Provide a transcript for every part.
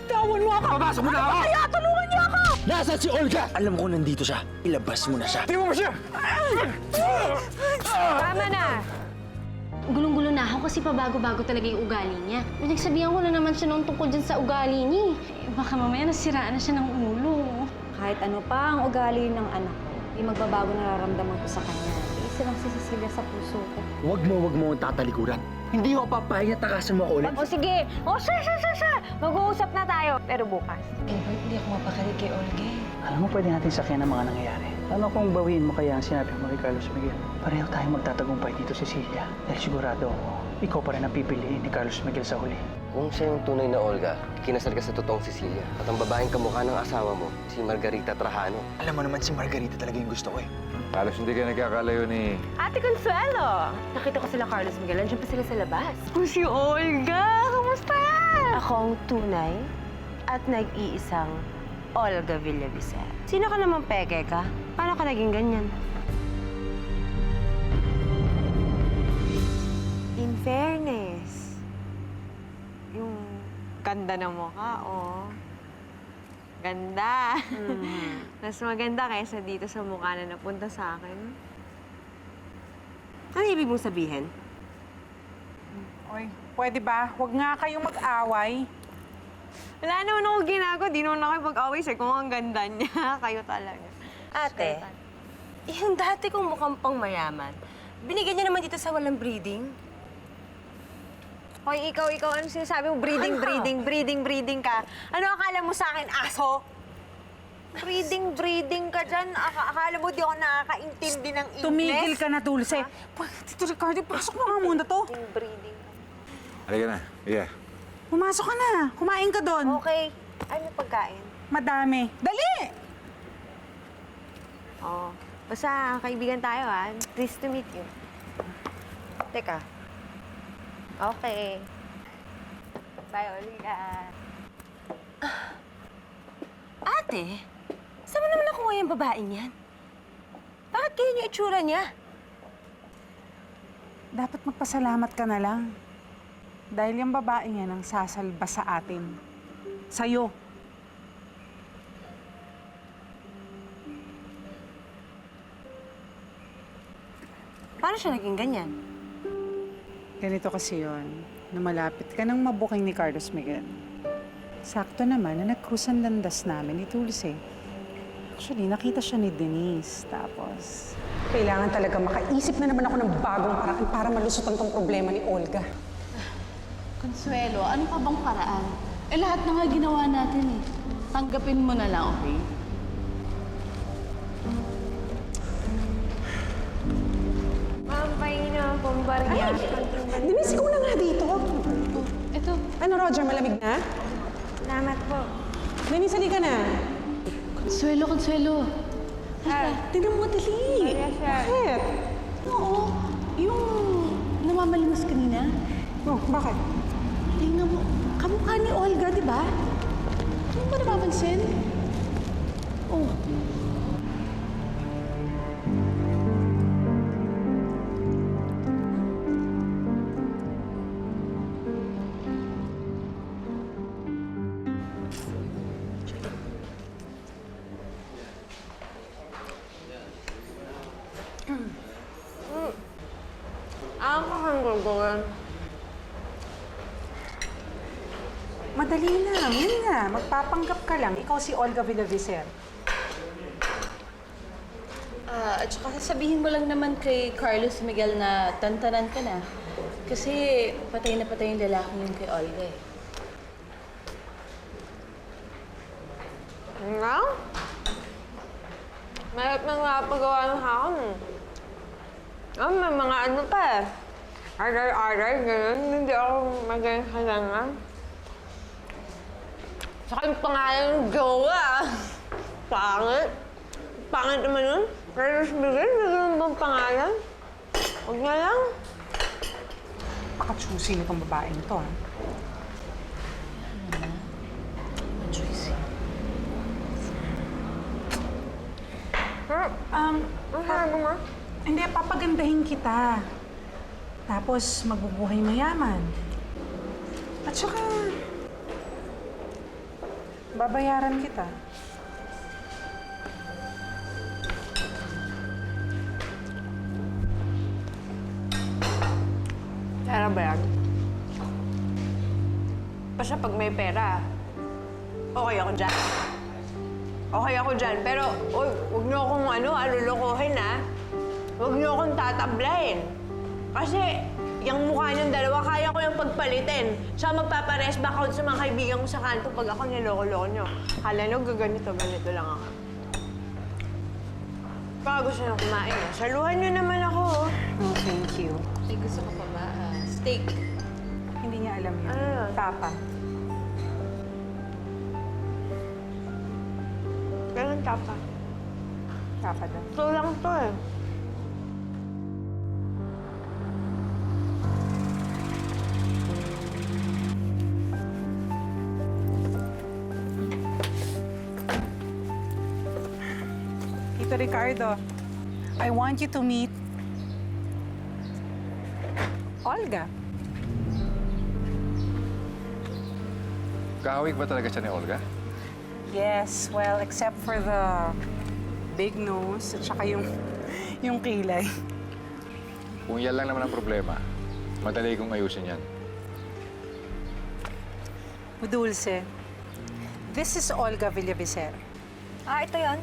Bitawan mo ako! Papasok mo na ako! Kaya tulungan niyo ako! Nasaan si Olga? Alam ko nandito siya. Ilabas mo na siya. Tingnan mo siya! Tama na! Gulong-gulo na ako kasi pabago-bago talaga yung ugali niya. Pinagsabihan ko na naman siya noong tungkol dyan sa ugali niya. Baka mamaya nasiraan na siya ng ulo. Kahit ano pa ang ugali ng anak ko, di magbabago nararamdaman ko sa kanya. Iisa lang si Cecilia sa puso ko. Huwag mo tatalikuran. Hindi ako papayag na takasan mo ako ulit. O sige! O siya! Mag-uusap na tayo. Pero bukas. Edward, hindi ako mapakali kay Olga. Alam mo, pwede natin sakyan ang mga nangyayari. Ano kung bawiin mo kaya ang sinabi mo kay Carlos Miguel? Pareho tayong magtatagumpay dito, Cecilia. Dahil sigurado ako, ikaw pa rin ang pipiliin ni Carlos Miguel sa huli. Kung siya yung tunay na Olga, kinasal ka sa totoong Cecilia. At ang babaeng kamukha ng asawa mo, si Margarita Trajano. Alam mo naman si Margarita talaga yung gusto ko eh. Halos hindi ka nagkakalayo ni... Ate Consuelo! Nakita ko sila Carlos Miguel. Nandiyan pa sila sa labas. Si Olga! Kamusta? Ako ang tunay at nag-iisang Olga Villavicencio. Sino ka naman peke ka? Paano ka naging ganyan? In fairness, yung ganda ng mukha, oh. Ganda. Mas maganda kaysa dito sa mukha na napunta sa akin. Ano ibig mong sabihin? Oy, pwede ba? Huwag nga kayong mag-away. Wala naman ako ginagawa. Di naman ako pag-away sa'yo kung ang ganda niya. Kayo talaga. Ate, yung dati kong mukhang pang mayaman, binigyan niya naman dito sa walang breeding. Hoy, ikaw, ano sinasabi mo? Breeding ka. Ano akala mo sa akin, aso? Breeding ka dyan. Akala mo di ako nakakaintindi ng English? Tumigil ka na, Dulce. Tito Ricardo, pasok mo nga muna to. Breeding. Halika na. Yeah. Pumasok ka na. Kumain ka doon. Okay. Ano pagkain? Madami. Dali! Oh, basta kaibigan tayo, ha? Pleased to meet you. Teka. Okay. Bye, Olga. Ate, saan mo naman nakuha yung babaeng yan? Bakit ganyan yung itsura niya? Dapat magpasalamat ka na lang. Dahil yung babaeng yan ang sasalba sa atin. Sa'yo. Paano siya naging ganyan? Ganito kasi yun, na malapit ka nang mabuking ni Carlos Miguel. Sakto naman na nag-cruise ang landas namin ni Dulce. Actually, nakita siya ni Denise. Tapos, kailangan talaga makaisip na naman ako ng bagong paraan para malusutan tong problema ni Olga. Consuelo, ano pa bang paraan? Lahat na nga ginawa natin eh. Tanggapin mo na lang, okay? Ma'am, pahingi naman po ang barya. Denise, ikaw na nga dito. Ito. Ano, Roger, malamig na? Salamat po. Denise, halika na. Consuelo. Tingnan mo, dali. Bakit? Oo. Yung namamalimas kanina. Oh, bakit? Tingnan mo. Kamukha ni Olga, di ba? Hindi mo napapansin? Oh. Ang gagawin. Madali lang. Yun nga. Magpapanggap ka lang. Ikaw si Olga Villavicencio. At saka sasabihin mo lang naman kay Carlos Miguel na tantanan ka na. Kasi patay na patay yung lalaki yun kay Olga eh. Ano? Mahirap nang napagawa ng hakon. Oh, may mga ano pa eh. Aray, gano'n. Hindi ako magaling kalanga. Saka yung pangalan ng jowa. Pangit. Pangit naman yun. Carlos Miguel, may ganun bang pangalan? Huwag na lang. Paka-choosy nitong babaeng to, ha? Choice. Ang sabi mo? Hindi, papagandahin kita. Tapos, magbubuhay mayaman. At saka, Babayaran kita. Pera ba yan? Basta pag may pera, okay ako dyan. Okay ako dyan. Pero, uy, huwag niyo akong lulukuhin, ha? Huwag niyo akong tatablahin. Kasi, yung mukha niyong dalawa, kaya ko yung pagpalitin. Siya magpapares back out sa mga kaibigan ko sa kanto pag ako niloko-loko niyo. Kala niyo, ganito lang ako. Baka gusto niyo kumain, ha? Saluhan niyo naman ako, oh. Oh, thank you. Ay, gusto ko pa ba? Steak. Hindi niya alam yun. Ano yun? Tapa. Ganun tapa. Tapa daw. Ito lang to, eh. Tito Ricardo, I want you to meet Olga. Kahawig ba talaga siya ni Olga? Yes, well, except for the big nose at saka yung kilay. Kung yan lang naman ang problema, madali kong ayusin yan. Dulce, this is Olga Villavicer. Ah, ito yun?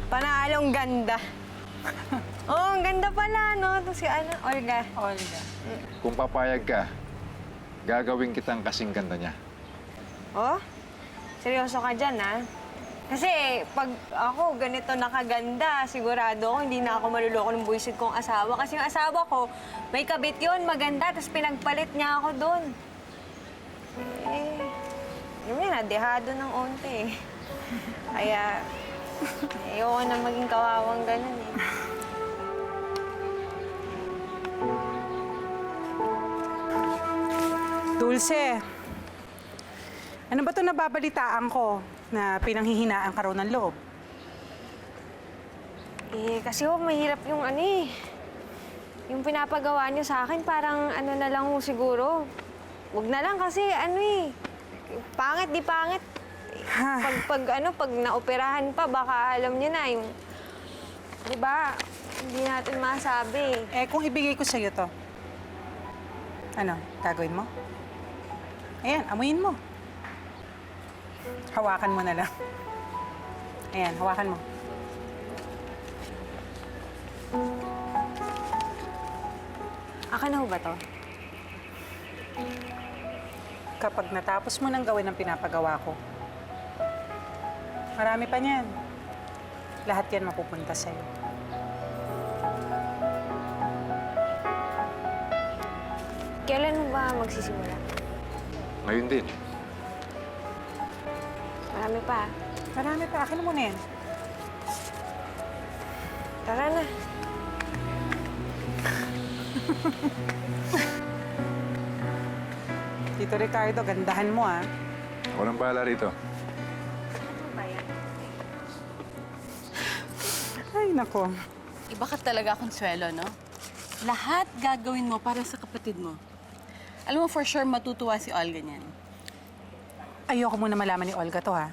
Panalong ganda. Oh, ang ganda pala, no? Ito si Olga. Olga. Kung papayag ka, gagawin kitang kasing ganda niya. Oh? Seryoso ka dyan, ha? Kasi pag ako ganito nakaganda, sigurado ako hindi na ako maluloko ng buwisit kong asawa. Kasi yung asawa ko, may kabit yun, maganda, tapos pinagpalit niya ako doon. Yun yan, nadehado ng onte. Kaya, ayoko na maging kawawang ganun, eh. Dulce, ano ba ito nababalitaan ko na pinanghihinaan ka raw ng loob? Kasi mahirap yung yung pinapagawa niyo sa akin, parang na lang siguro. Huwag na lang kasi pangit di pangit. Pag naoperahan pa, baka alam niyo na yung, di ba, hindi natin masabi. Kung ibigay ko sa'yo to, ano, gagawin mo? Ayan, amuyin mo. Hawakan mo na lang. Ayan, hawakan mo. Akin na ho ba to? Kapag natapos mo nang gawin ang pinapagawa ko, marami pa niyan. Lahat yan mapupunta sa'yo. Kailan mo ba magsisimula? Ngayon din. Marami pa. Marami pa. Akin mo na yan. Tara na. Tito Ricardo, gandahan mo, ah. Ako nang bahala rito. Ay, nako. Iba ka talaga, Consuelo, no? Lahat gagawin mo para sa kapatid mo. Alam mo, for sure, matutuwa si Olga niyan. Ayoko muna malaman ni Olga to, ha?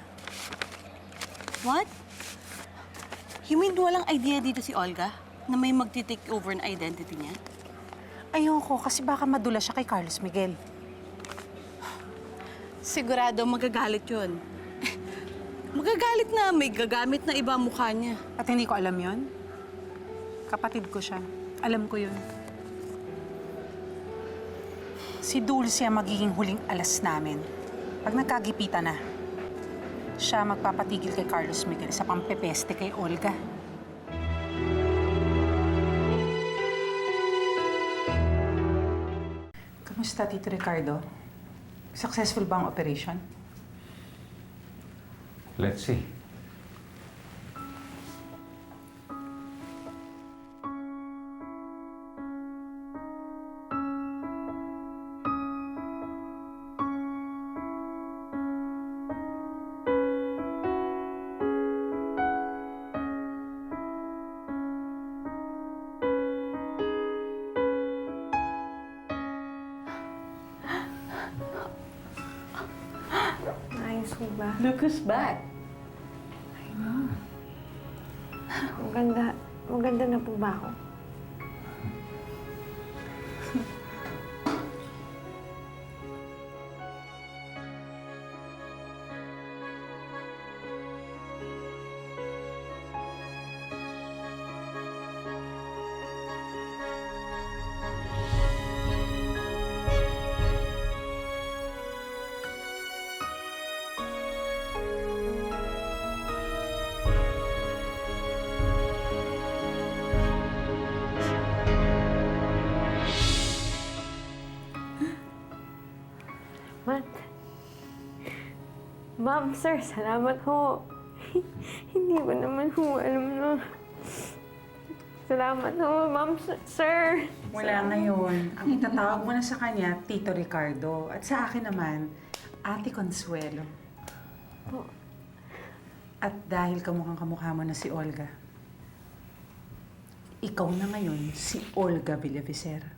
What? You mean walang idea dito si Olga na may magti-take over ng identity niya? Ayoko, kasi baka madula siya kay Carlos Miguel. Sigurado magagalit yun. Magagalit na, may gagamit na iba mukha niya. At hindi ko alam yon. Kapatid ko siya. Alam ko yun. Si Dulce ang magiging huling alas namin. Pag nagkagipitan na, siya magpapatigil kay Carlos Miguel sa pampepeste kay Olga. Kamusta, Tito Ricardo? Successful ba ang operation? Let's see. Diba? Look who's back. Maganda. Maganda na po ba ako? Matt. Ma'am, sir, salamat ho. Hindi ko naman ho alam na. Salamat ho, ma'am, sir. Wala ngayon. Ang itatawag mo na sa kanya, Tito Ricardo. At sa akin naman, Ate Consuelo. At dahil kamukhang-kamukha mo na si Olga, ikaw na ngayon si Olga Villavicer.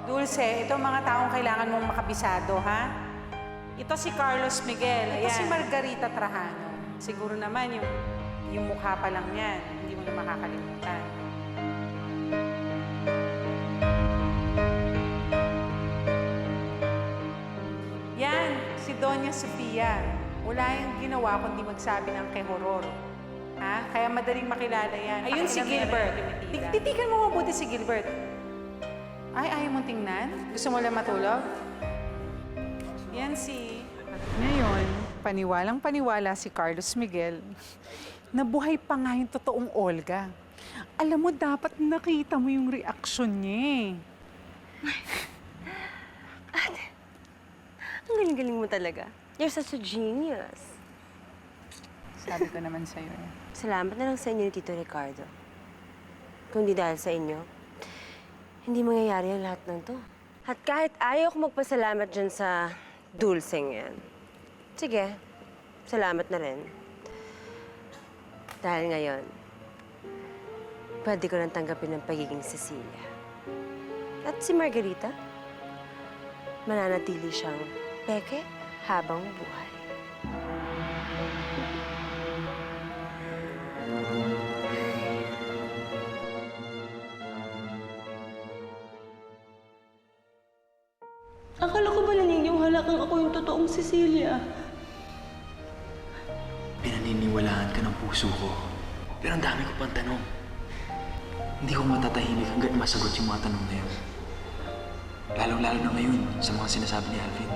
Dulce, ito ang mga taong kailangan mong makabisado, ha? Ito si Carlos Miguel. Ito si Margarita Trajano. Siguro naman yung mukha pa lang yan, hindi mo na makakalimutan. Yan, si Doña Sofia. Wala yung ginawa kundi magsabi ng kehoror. Ha? Kaya madaling makilala yan. Ayun si Gilbert. Titigan mo mabuti si Gilbert. Ay, ayaw mong tingnan? Gusto mo lang matulog? Yan si... At ngayon, paniwalang-paniwala si Carlos Miguel na buhay pa nga yung totoong Olga. Alam mo, dapat nakita mo yung reaksyon niya. Ate, ang galing-galing mo talaga. You're such a genius. Sabi ko naman sa'yo eh. Salamat na lang sa inyo ni Tito Ricardo. Kung di dahil sa inyo, hindi mangyayari ang lahat ng to. At kahit ayaw ko magpasalamat dyan sa dulseng yan, sige, salamat na rin. Dahil ngayon, pwede ko nang tanggapin ang pagiging Cecilia. At si Margarita, mananatili siyang peke habang buhay. Akala ko ba naniniwala kang ako yung totoong Cecilia? Pinaniniwalaan ka ng puso ko. Pero ang dami ko pang tanong. Hindi ko matatahimik hanggat masagot yung mga tanong na yun. Lalong-lalo na ngayon sa mga sinasabi ni Alvin.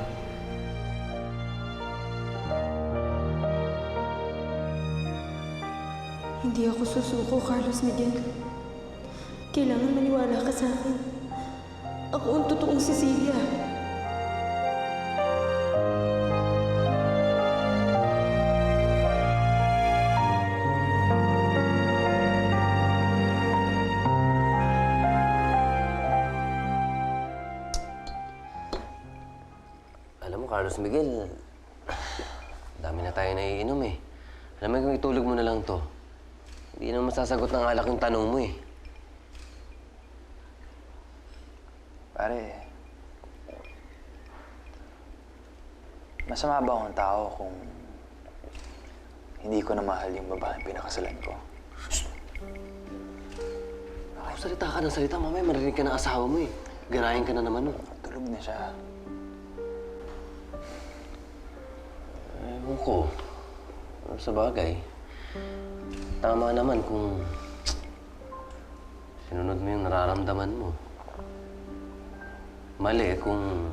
Hindi ako susuko, Carlos Miguel. Kailangan maniwala ka sa akin. Ako ang totoong Cecilia. Carlos Miguel, dami na tayo naiinom eh. Alam mo kung itulog mo na lang to, hindi na masasagot ng alak yung tanong mo eh. Pare, masama ba akong tao kung hindi ko na mahal yung babaeng pinakasalan ko? Kung salita ka ng salita, mamaya marinig ka ng asawa mo eh. Ganahin ka na naman nun. Tulog na siya. Ewan ko. Sa bagay, tama naman kung sinunod mo yung nararamdaman mo. Mali kung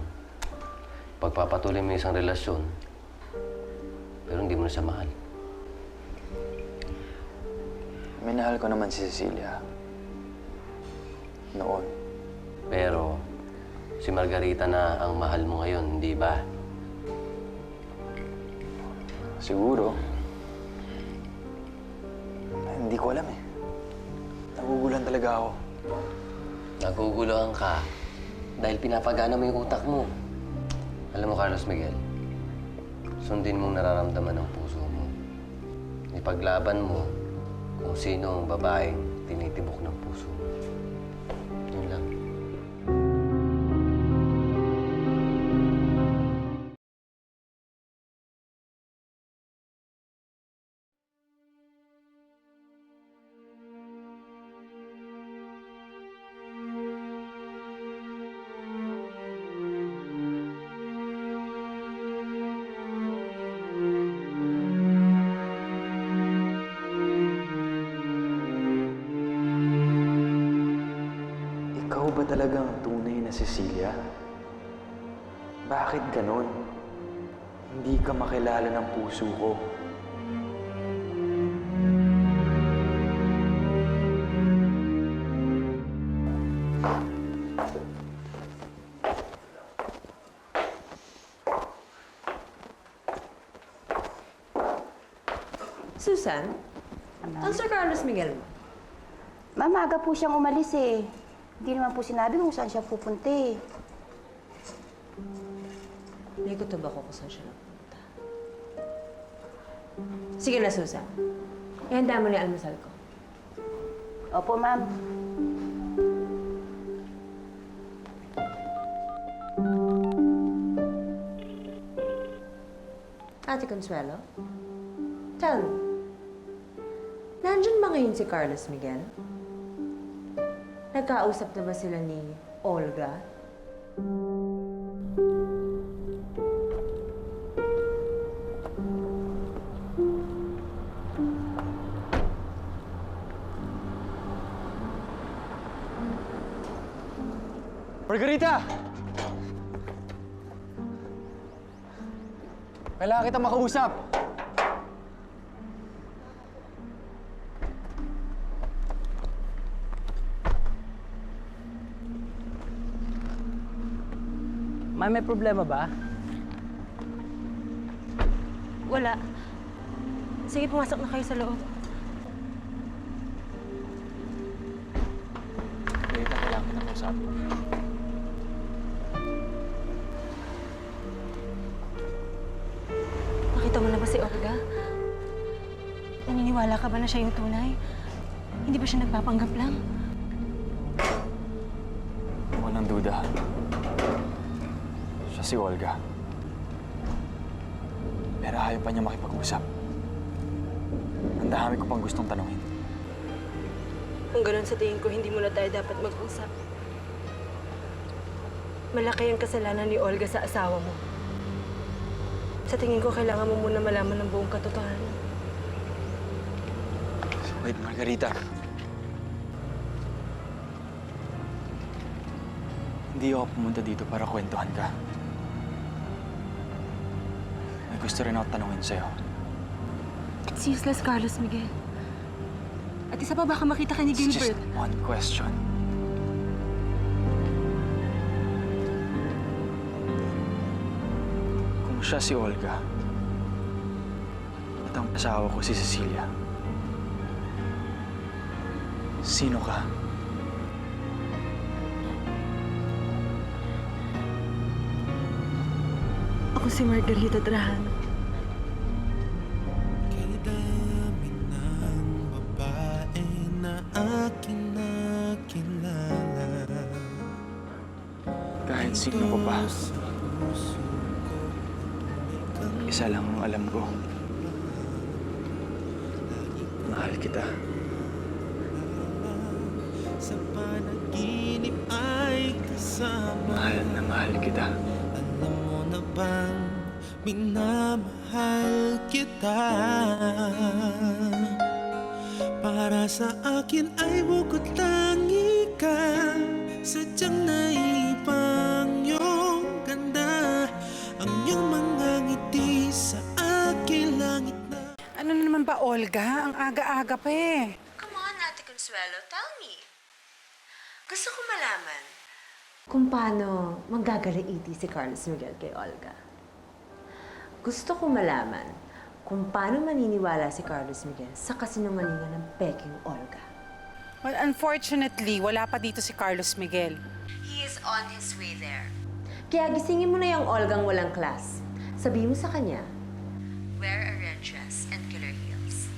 pagpapatuloy mo isang relasyon, pero hindi mo na siya mahal. Minahal ko naman si Cecilia. Noon. Pero si Margarita na ang mahal mo ngayon, hindi ba? Siguro. Hindi ko alam eh. Nagugulan talaga ako. Naguguluhan ka dahil pinapagana mo yung utak mo. Alam mo, Carlos Miguel, sundin mong nararamdaman ng puso mo. Ipaglaban mo kung sino ang babaeng tinitibok ng puso mo. Yun lang. Ikaw ba talagang tunay na Cecilia? Bakit ganon? Hindi ka makilala ng puso ko. Susan, ang Sir Carlos Miguel mo? Ma'am, maaga po siyang umalis eh. Hindi naman po sinabi kung saan siya pupunta eh. May kutob ako kung saan siya napunta. Sige na, Susan. Ihanda mo na yung almusal ko. Opo, ma'am. Ate Consuelo, tell me, nandyan ba ngayon si Carlos Miguel? Nagkausap na ba sila ni Olga? Margarita! Kailangan kita makausap! May problema ba? Wala. Sige, pumasok na kayo sa loob. Margarita, kailangan kita makausap. Nakita mo na ba si Olga? Naniniwala ka ba na siya yung tunay? Hindi ba siya nagpapanggap lang? Walang duda. Siya si Olga. Pero ayaw pa niya makipag-usap. Ang dami ko pang gustong tanungin. Kung ganun sa tingin ko, hindi mo na tayo dapat mag-usap. Malaki ang kasalanan ni Olga sa asawa mo. Sa tingin ko, kailangan mo muna malaman ng buong katotohanan. Wait, Margarita. Hindi ako pumunta dito para kwentuhan ka. May gusto rin ako tanungin sa'yo. It's useless, Carlos Miguel. At isa pa, baka makita ka ni It's just Gilbert. one question. Kung siya si Olga, at ang asawa ko si Cecilia, sino ka? Ako si Margarita Trajano. Kay dami ng babae na aking nakilala. Kahit sino ko pa, isa lang ang alam ko. Mahal kita. Sa panaginip ay kasama. Mahal na mahal kita. Alam mo na bang minamahal kita? Para sa akin ay bukod tangi ka. Sadyang naipang iyong ganda. Ang iyong mga ngiti sa aking langit na. Ano na naman ba, Olga? Ang aga-aga pa eh. Come on, Ate Consuelo, tell me. Gusto ko malaman kung paano manggagalaiti si Carlos Miguel kay Olga. Gusto ko malaman kung paano maniniwala si Carlos Miguel sa kasinungalingan ng peking Olga. Well, unfortunately, wala pa dito si Carlos Miguel. He is on his way there. Kaya gisingin mo na yung Olgang walang class. Sabihin mo sa kanya, wear a red dress and killer heels.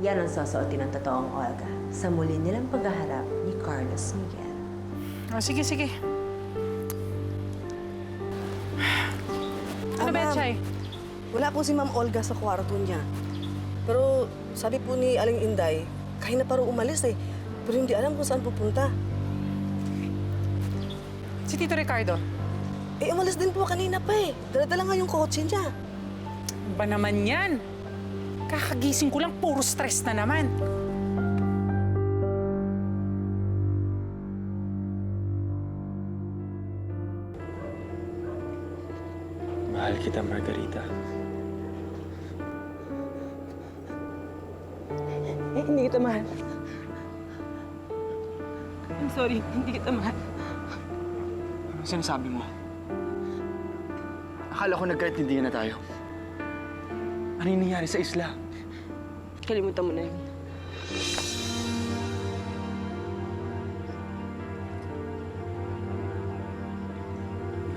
Yan ang susuotin ng totoong Olga sa muli nilang paghaharap ni Carlos Miguel. Oh, sige, sige. Ano ba, Chay? Wala po si Ma'am Olga sa kwarto niya. Pero sabi po ni Aling Inday, kaya na paro umalis eh. Pero hindi alam kung saan pupunta. Si Tito Ricardo. Eh, umalis din po kanina pa eh. Dala-dala nga yung kotse niya. Ba naman yan? Kakagising ko lang, puro stress na naman. Mahal kita, Margarita. Eh, hindi kita mahal. I'm sorry, hindi kita mahal. Ano sinasabi mo? Akala ko nagkaintindihan na tayo. Ano yung nangyari sa isla? Kalimutan mo na yun.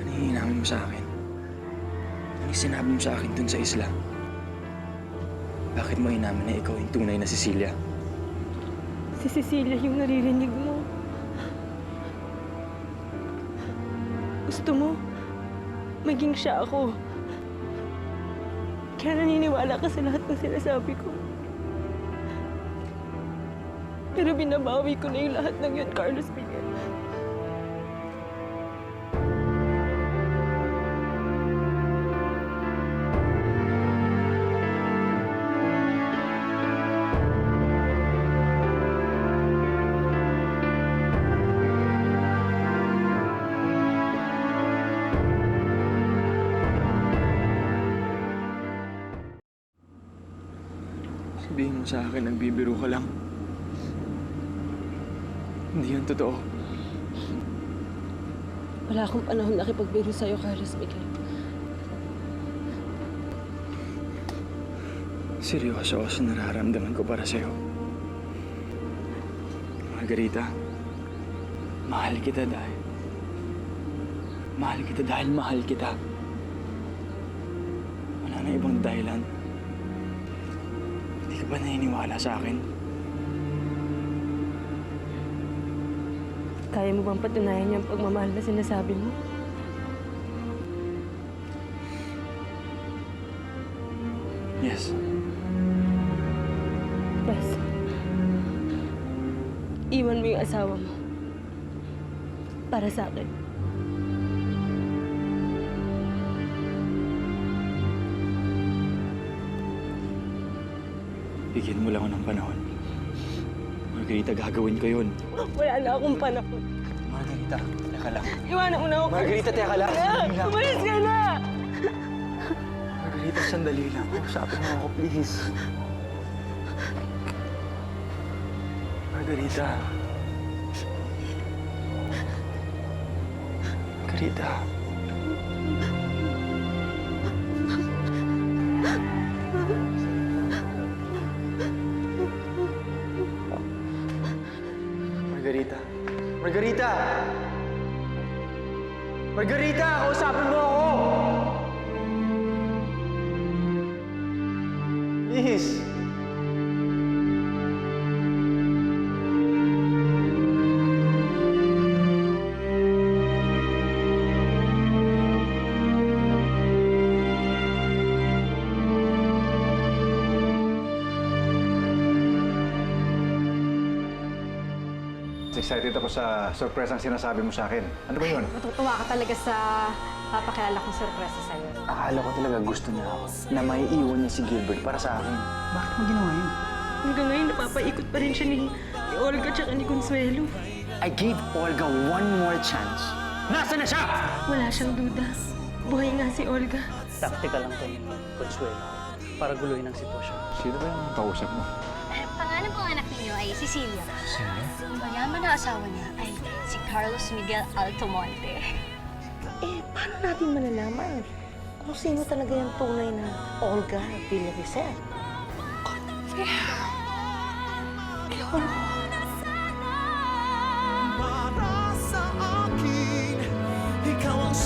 Ano yung inamin mo sa akin? Ano yung sinabi mo sa akin dun sa isla? Bakit mo inamin na ikaw yung tunay na Cecilia? Si Cecilia yung naririnig mo. Gusto mo, maging siya ako. Kaya naniniwala ka sa lahat ng sinasabi ko. Pero binabawi ko na yung lahat ng yun, Carlos Miguel. Sabihin mo sa akin, nagbibiro ka lang. Hindi yan totoo. Wala akong panahon nakipagbiro sa'yo, Carlos Miguel. Seryoso ako sa nararamdaman ko para sa'yo. Margarita, mahal kita dahil... Mahal kita dahil mahal kita. Wala na ibang dahilan. Hindi ka ba naniniwala sa akin? Kaya mo bang patunayan yung pagmamahal na sinasabi mo? Yes. Yes. Iwan mo yung asawa mo. Para sa akin. Bigyan mo lang ako ng panahon. Margarita, gagawin ko yun. Wala na akong panahon. Margarita, teka lang. Iwanan mo na ako. Margarita, teka lang. Sandali lang. Umalis ka na! Margarita, sandali lang. Usapin mo ako, please. Margarita. Margarita. Margarita. Margarita! Margarita! Kausapin mo ako! excited ako sa surprise ang sinasabi mo sa akin. Ano ba yun? Matutuwa ka talaga sa papakilala kong sorpresa sa'yo. Akala ko talaga gusto niya ako na maiiwan niya si Gilbert para sa akin. Bakit mo ginawa yun? Hanggang ngayon, napapaikot pa rin siya ni Olga tsaka ni Consuelo. I gave Olga one more chance. Nasaan na siya? Wala siyang duda. Buhay nga si Olga. Taktika lang to ni Consuelo para guluhin ang sitwasyon. Sino ba yung kausap mo? Pangalan po anak niyo ay Cecilia. Cecilia? Ang mayaman na asawa niya ay si Carlos Miguel Altomonte. Paano natin malalaman kung sino talaga yung tunay na Olga Villavicencio? Para sa akin, ikaw ang